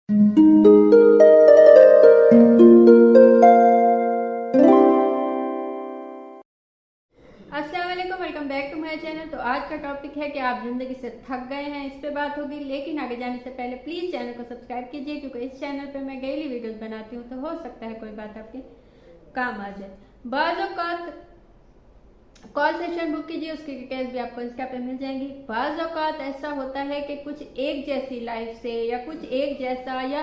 अस्सलाम वालेकुम, welcome back to my channel. तो आज का टॉपिक है कि आप जिंदगी से थक गए हैं, इस पे बात होगी। लेकिन आगे जाने से पहले प्लीज चैनल को सब्सक्राइब कीजिए, क्योंकि इस चैनल पे मैं डेली वीडियोस बनाती हूँ, तो हो सकता है कोई बात आपके काम आ जाए। बाज़ औक़ात कॉल सेशन बुक कीजिए, उसकी डिटेल्स भी आपको इंस्टा पे मिल जाएंगी। बाज़ औक़ात ऐसा होता है कि कुछ एक जैसी लाइफ से या कुछ एक जैसा या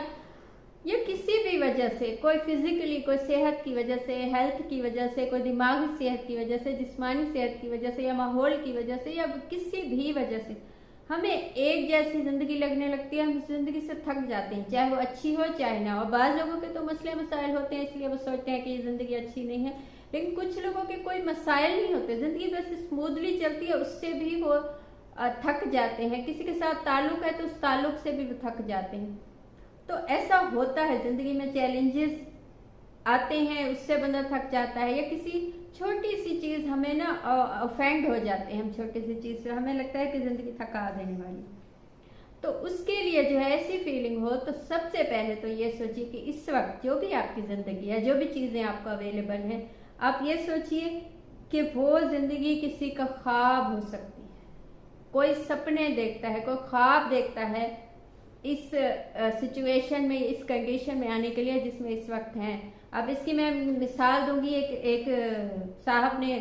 किसी भी वजह से, कोई फिजिकली, कोई सेहत की वजह से, हेल्थ की वजह से, कोई दिमागी सेहत की वजह से, जिस्मानी सेहत की वजह से, या माहौल की वजह से, या किसी भी वजह से हमें एक जैसी जिंदगी लगने लगती है। हम जिंदगी से थक जाते हैं, चाहे वो अच्छी हो चाहे ना हो। बाज़ लोगों के तो मसले मसाइल होते हैं, इसलिए वो सोचते हैं कि ये जिंदगी अच्छी नहीं है। लेकिन कुछ लोगों के कोई मसाइल नहीं होते, जिंदगी बस स्मूथली चलती है, उससे भी वो थक जाते हैं। किसी के साथ ताल्लुक है तो उस ताल्लुक से भी वो थक जाते हैं। तो ऐसा होता है, जिंदगी में चैलेंजेस आते हैं, उससे बंदा थक जाता है। या किसी छोटी सी चीज हमें ना ऑफेंड हो जाते हैं, हम छोटी सी चीज से हमें लगता है कि जिंदगी थका देने वाली। तो उसके लिए जो है, ऐसी फीलिंग हो तो सबसे पहले तो ये सोचिए कि इस वक्त जो भी आपकी जिंदगी है, जो भी चीजें आपको अवेलेबल हैं, आप ये सोचिए कि वो जिंदगी किसी का ख्वाब हो सकती है। कोई सपने देखता है, कोई ख्वाब देखता है इस सिचुएशन में, इस कंडीशन में आने के लिए जिसमें इस वक्त हैं। अब इसकी मैं मिसाल दूंगी। एक साहब ने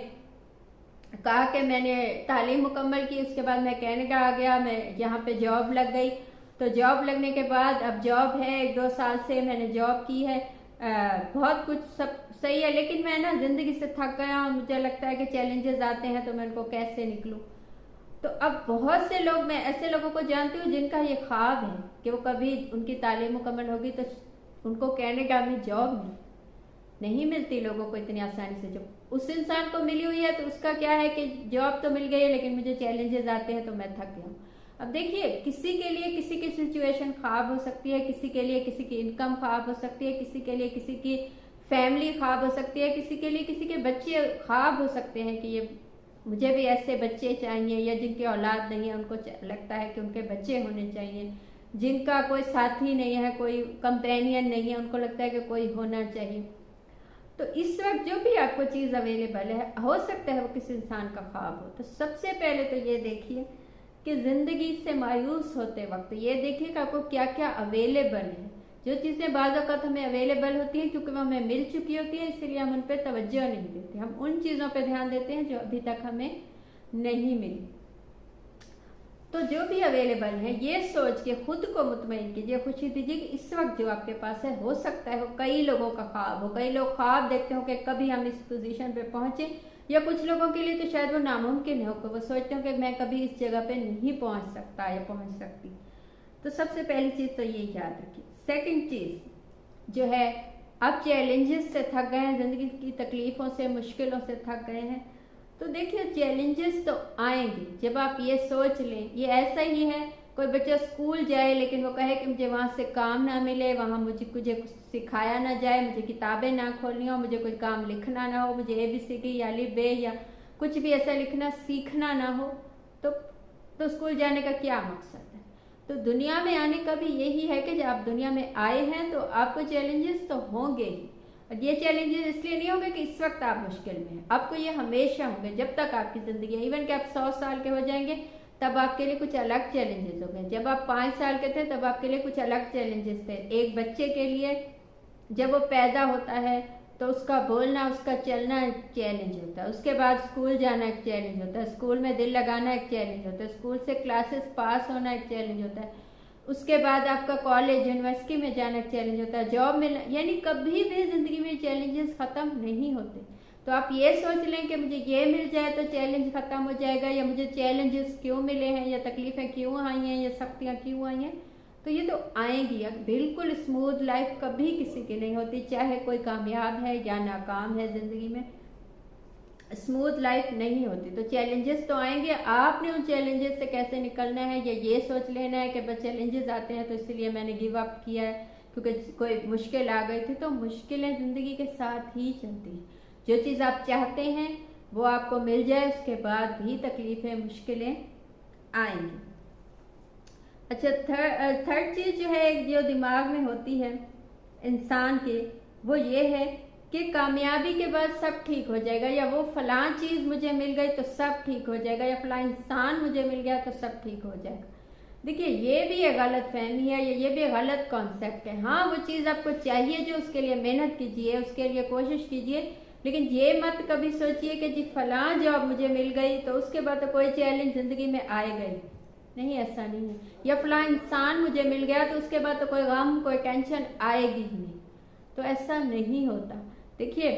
कहा कि मैंने तालीम मुकम्मल की, उसके बाद मैं कनाडा आ गया, मैं यहाँ पे जॉब लग गई। तो जॉब लगने के बाद अब जॉब है, 1-2 साल से मैंने जॉब की है, बहुत कुछ सब सही है, लेकिन मैं ना जिंदगी से थक गया और मुझे लगता है कि चैलेंजेस आते हैं तो मैं उनको कैसे निकलूं। तो अब बहुत से लोग, मैं ऐसे लोगों को जानती हूँ जिनका ये ख्वाब है कि वो कभी उनकी तालीम मुकम्मल होगी तो उनको कनाडा में जॉब मिले। नहीं मिलती लोगों को इतनी आसानी से। जब उस इंसान को मिली हुई है तो उसका क्या है कि जॉब तो मिल गई है, लेकिन मुझे चैलेंजेस आते हैं तो मैं थक गया हूँ। अब देखिए, किसी के लिए किसी की सिचुएशन ख्वाब हो सकती है, किसी के लिए किसी की इनकम ख्वाब हो सकती है, किसी के लिए किसी की फैमिली ख्वाब हो सकती है, किसी के लिए किसी के बच्चे ख्वाब हो सकते हैं कि ये मुझे भी ऐसे बच्चे चाहिए, या जिनकी औलाद नहीं है उनको लगता है कि उनके बच्चे होने चाहिए, जिनका कोई साथी नहीं है, कोई कंपेनियन नहीं है, उनको लगता है कि कोई होना चाहिए। तो इस वक्त जो भी आपको चीज अवेलेबल है, हो सकता है वो किसी इंसान का ख्वाब हो। तो सबसे पहले तो ये देखिए कि जिंदगी से मायूस होते वक्त ये देखिए कि आपको क्या क्या अवेलेबल है। जो चीजें बाज़ औक़ात हमें अवेलेबल होती हैं, क्योंकि वो हमें मिल चुकी होती है, इसलिए हम उन पर तवज्जो नहीं देते, हम उन चीजों पर ध्यान देते हैं जो अभी तक हमें नहीं मिली। तो जो भी अवेलेबल है, ये सोच के खुद को मुतमईन कीजिए, खुशी दीजिए कि इस वक्त जो आपके पास है, हो सकता है वो कई लोगों का ख्वाब हो। कई लोग ख्वाब देखते हो कि कभी हम इस पोजीशन पे पहुंचे, या कुछ लोगों के लिए तो शायद वो नामुमकिन हो, वो सोचते हो कि मैं कभी इस जगह पे नहीं पहुंच सकता या पहुंच सकती। तो सबसे पहली चीज तो ये याद रखिए। सेकंड चीज जो है, आप चैलेंजेस से थक गए हैं, जिंदगी की तकलीफों से, मुश्किलों से थक गए हैं, तो देखिए चैलेंजेस तो आएंगे। जब आप ये सोच लें, ये ऐसा ही है, कोई बच्चा स्कूल जाए लेकिन वो कहे कि मुझे वहां से काम ना मिले, वहां मुझे कुछ सिखाया ना जाए, मुझे किताबें ना खोलनी हो, मुझे कोई काम लिखना ना हो, मुझे ABCD या अलिफ बे या कुछ भी ऐसा लिखना सीखना ना हो, तो स्कूल जाने का क्या मकसद है। तो दुनिया में आने का भी यही है कि जब आप दुनिया में आए हैं तो आपको चैलेंजेस तो होंगे ही। और ये चैलेंजेस इसलिए नहीं होंगे कि इस वक्त आप मुश्किल में हैं, आपको ये हमेशा होंगे जब तक आपकी जिंदगी है। इवन कि आप 100 साल के हो जाएंगे तब आपके लिए कुछ अलग चैलेंजेस होंगे। जब आप 5 साल के थे तब आपके लिए कुछ अलग चैलेंजेस थे। एक बच्चे के लिए जब वो पैदा होता है तो उसका बोलना, उसका चलना एक चैलेंज होता है। उसके बाद स्कूल जाना एक चैलेंज होता है, स्कूल में दिल लगाना एक चैलेंज होता है, स्कूल से क्लासेस पास होना एक चैलेंज होता है, उसके बाद आपका कॉलेज यूनिवर्सिटी में जाना एक चैलेंज होता है, जॉब मिलना, यानी कभी भी जिंदगी में चैलेंजेस खत्म नहीं होते। तो आप ये सोच लें कि मुझे ये मिल जाए तो चैलेंज खत्म हो जाएगा, या मुझे चैलेंजेस क्यों मिले हैं, या तकलीफें क्यों आई हैं, या सख्तियां क्यों आई हैं, तो ये तो आएंगी। बिल्कुल स्मूथ लाइफ कभी किसी की नहीं होती, चाहे कोई कामयाब है या नाकाम है, जिंदगी में स्मूथ लाइफ नहीं होती। तो चैलेंजेस तो आएंगे, आपने उन चैलेंजेस से कैसे निकलना है, या ये सोच लेना है कि बस चैलेंजेस आते हैं तो इसलिए मैंने गिव अप किया है क्योंकि कोई मुश्किल आ गई थी। तो मुश्किलें जिंदगी के साथ ही चलती हैं। जो चीज़ आप चाहते हैं वो आपको मिल जाए, उसके बाद भी तकलीफें, मुश्किलें आएंगी। अच्छा, थर्ड चीज जो है जो दिमाग में होती है इंसान के, वो ये है कि कामयाबी के बाद सब ठीक हो जाएगा, या वो फलां चीज मुझे मिल गई तो सब ठीक हो जाएगा, या फलां इंसान मुझे मिल गया तो सब ठीक हो जाएगा। देखिए, ये भी एक गलत फहमी है, ये भी एक गलत कॉन्सेप्ट है। हाँ, वो चीज़ आपको चाहिए जो, उसके लिए मेहनत कीजिए, उसके लिए कोशिश कीजिए, लेकिन ये मत कभी सोचिए कि जी फलां जॉब मुझे मिल गई तो उसके बाद तो कोई चैलेंज ज़िंदगी में आएगा ही नहीं। ऐसा नहीं है। या फलां इंसान मुझे मिल गया तो उसके बाद तो कोई गम, कोई टेंशन आएगी ही नहीं। तो ऐसा नहीं होता। देखिए,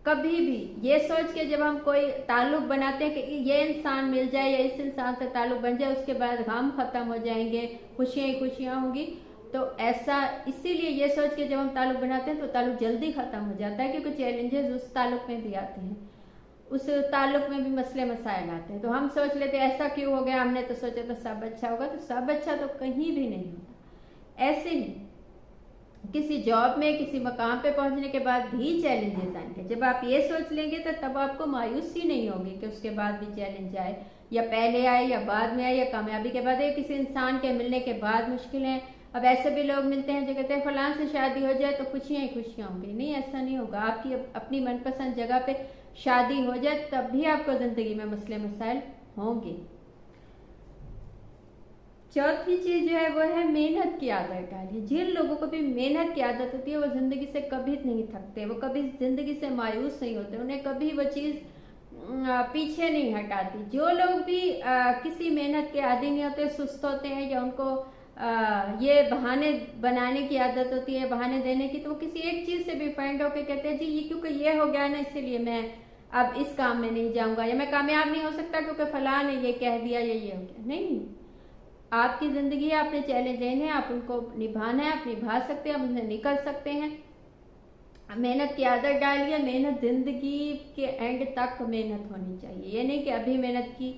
कभी भी ये सोच के जब हम कोई ताल्लुक बनाते हैं कि ये इंसान मिल जाए या इस इंसान से ताल्लुक बन जाए, उसके बाद गम खत्म हो जाएंगे, खुशियाँ ही खुशियाँ होंगी, तो ऐसा इसीलिए ये सोच के जब हम ताल्लुक बनाते हैं तो ताल्लुक जल्दी खत्म हो जाता है, क्योंकि चैलेंजेस उस ताल्लुक में भी आते हैं, उस ताल्लुक में भी मसले मसाइल आते हैं। तो हम सोच लेते हैं ऐसा क्यों हो गया, हमने तो सोचा था सब अच्छा होगा, तो सब अच्छा तो कहीं भी नहीं होता। ऐसे ही किसी जॉब में, किसी मकाम पे पहुंचने के बाद भी चैलेंजेस आएंगे। जब आप ये सोच लेंगे तो तब आपको मायूसी नहीं होगी कि उसके बाद भी चैलेंज आए, या पहले आए या बाद में आए, या कामयाबी के बाद आए, किसी इंसान के मिलने के बाद मुश्किलें। अब ऐसे भी लोग मिलते हैं जो कहते हैं फलां से शादी हो जाए तो खुशियाँ ही खुशियाँ होंगी। नहीं, ऐसा नहीं होगा। आपकी अपनी मनपसंद जगह पे शादी हो जाए तब भी आपको ज़िंदगी में मसले मसाइल होंगे। चौथी चीज जो है वो है मेहनत की आदत डालिए। जिन लोगों को भी मेहनत की आदत होती है वो जिंदगी से कभी नहीं थकते, वो कभी जिंदगी से मायूस नहीं होते, उन्हें कभी वो चीज पीछे नहीं हटाती। जो लोग भी किसी मेहनत के आदी नहीं होते, सुस्त होते हैं, या उनको ये बहाने बनाने की आदत होती है, बहाने देने की, तो वो किसी एक चीज से भी फाइंड होकर कहते हैं जी ये क्योंकि ये हो गया ना इसीलिए मैं अब इस काम में नहीं जाऊंगा, या मैं कामयाब नहीं हो सकता क्योंकि फलां ने ये कह दिया या ये हो गया। नहीं, आपकी जिंदगी है, आपने चैलेंज लेने हैं, आप उनको निभाना है, आप निभा सकते हैं, आप उनसे निकल सकते हैं। मेहनत की आदत डालिए। मेहनत जिंदगी के एंड तक मेहनत होनी चाहिए। ये नहीं कि अभी मेहनत की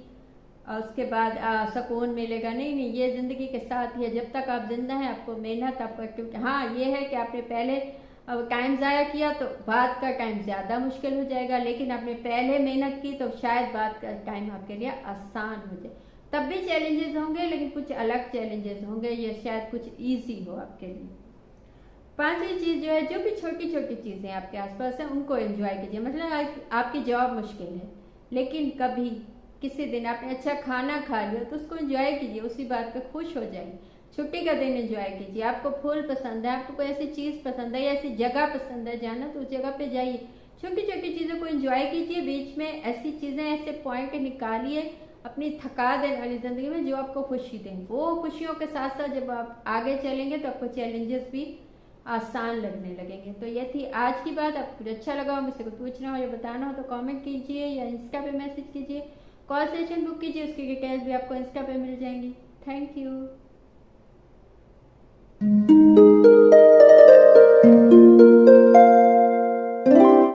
और उसके बाद सुकून मिलेगा। नहीं नहीं, ये जिंदगी के साथ ही है। जब तक आप जिंदा हैं आपको मेहनत, आपको एक्टिविटी। हाँ, ये है कि आपने पहले टाइम ज़ाया किया तो बाद का टाइम ज़्यादा मुश्किल हो जाएगा, लेकिन आपने पहले मेहनत की तो शायद बाद का टाइम आपके लिए आसान हो जाए। तब भी चैलेंजेस होंगे, लेकिन कुछ अलग चैलेंजेस होंगे, या शायद कुछ इजी हो आपके लिए। पांचवी चीज जो है, जो भी छोटी छोटी चीजें आपके आसपास हैं उनको एंजॉय कीजिए। मतलब आपकी जॉब मुश्किल है, लेकिन कभी किसी दिन आपने अच्छा खाना खा लिया तो उसको एंजॉय कीजिए, उसी बात पे खुश हो जाइए। छुट्टी का दिन एंजॉय कीजिए। आपको फूल पसंद है, आपको कोई ऐसी चीज पसंद है या ऐसी जगह पसंद है जाना, तो उस जगह पे जाइए। छोटी छोटी चीजों को एंजॉय कीजिए। बीच में ऐसी चीजें, ऐसे पॉइंट निकालिए अपनी थका देने वाली जिंदगी में जो आपको खुशी दें। वो खुशियों के साथ साथ जब आप आगे चलेंगे तो आपको चैलेंजेस भी आसान लगने लगेंगे। तो ये थी आज की बात। आपको कुछ अच्छा लगा हो, मुझसे कुछ पूछना हो या बताना हो तो कमेंट कीजिए या इंस्टा पे मैसेज कीजिए। कॉल सेशन बुक कीजिए, उसकी डिटेल्स भी आपको इंस्टा पे मिल जाएंगी। Thank you.